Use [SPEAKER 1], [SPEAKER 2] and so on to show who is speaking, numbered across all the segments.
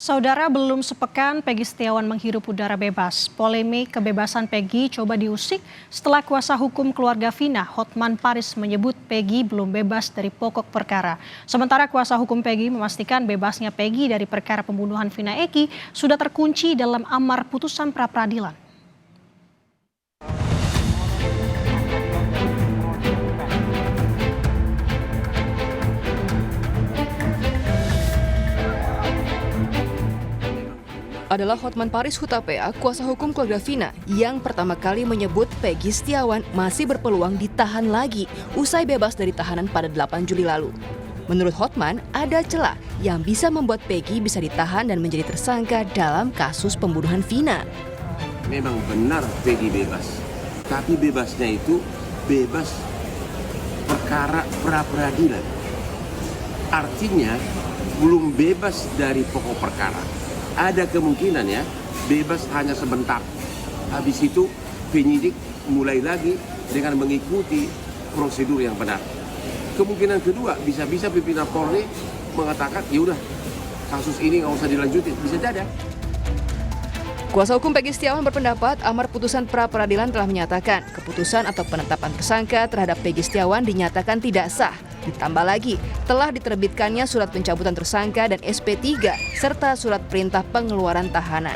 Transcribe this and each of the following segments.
[SPEAKER 1] Saudara, belum sepekan Peggy Setiawan menghirup udara bebas. Polemik kebebasan Peggy coba diusik setelah kuasa hukum keluarga Vina, Hotman Paris, menyebut Peggy belum bebas dari pokok perkara. Sementara kuasa hukum Peggy memastikan bebasnya Peggy dari perkara pembunuhan Vina Eki sudah terkunci dalam amar putusan pra-peradilan.
[SPEAKER 2] Adalah Hotman Paris Hutapea, kuasa hukum keluarga Vina, yang pertama kali menyebut Peggy Setiawan masih berpeluang ditahan lagi usai bebas dari tahanan pada 8 Juli lalu. Menurut Hotman, ada celah yang bisa membuat Peggy bisa ditahan dan menjadi tersangka dalam kasus pembunuhan Vina.
[SPEAKER 3] Memang benar Peggy bebas, tapi bebasnya itu bebas perkara pra-peradilan. Artinya belum bebas dari pokok perkara. Ada kemungkinan ya, bebas hanya sebentar. Habis itu penyidik mulai lagi dengan mengikuti prosedur yang benar. Kemungkinan kedua, bisa-bisa pimpinan Polri mengatakan, ya udah kasus ini nggak usah dilanjutin, bisa jadi.
[SPEAKER 2] Kuasa hukum Peggy Setiawan berpendapat amar putusan pra-peradilan telah menyatakan keputusan atau penetapan tersangka terhadap Peggy Setiawan dinyatakan tidak sah. Ditambah lagi, telah diterbitkannya surat pencabutan tersangka dan SP3 serta surat perintah pengeluaran tahanan.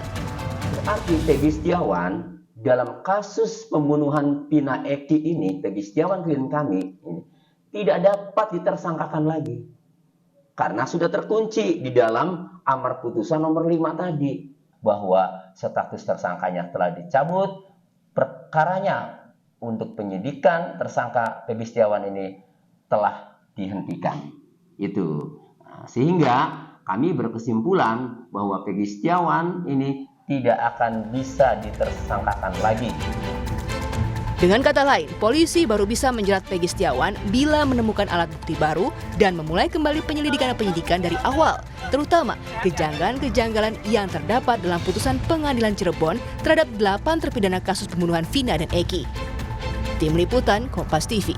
[SPEAKER 4] Berarti Peggy Setiawan dalam kasus pembunuhan Vina Eki ini, Peggy Setiawan klien kami ini, tidak dapat ditersangkakan lagi. Karena sudah terkunci di dalam amar putusan nomor 5 tadi. Bahwa status tersangkanya telah dicabut, perkaranya untuk penyidikan tersangka Peggy Setiawan ini telah dihentikan. Itu. Sehingga kami berkesimpulan bahwa Peggy Setiawan ini tidak akan bisa ditersangkakan lagi.
[SPEAKER 2] Dengan kata lain, polisi baru bisa menjerat Peggy Setiawan bila menemukan alat bukti baru dan memulai kembali penyelidikan dari awal, terutama kejanggalan-kejanggalan yang terdapat dalam putusan pengadilan Cirebon terhadap 8 terpidana kasus pembunuhan Vina dan Eki. Tim Liputan Kompas TV.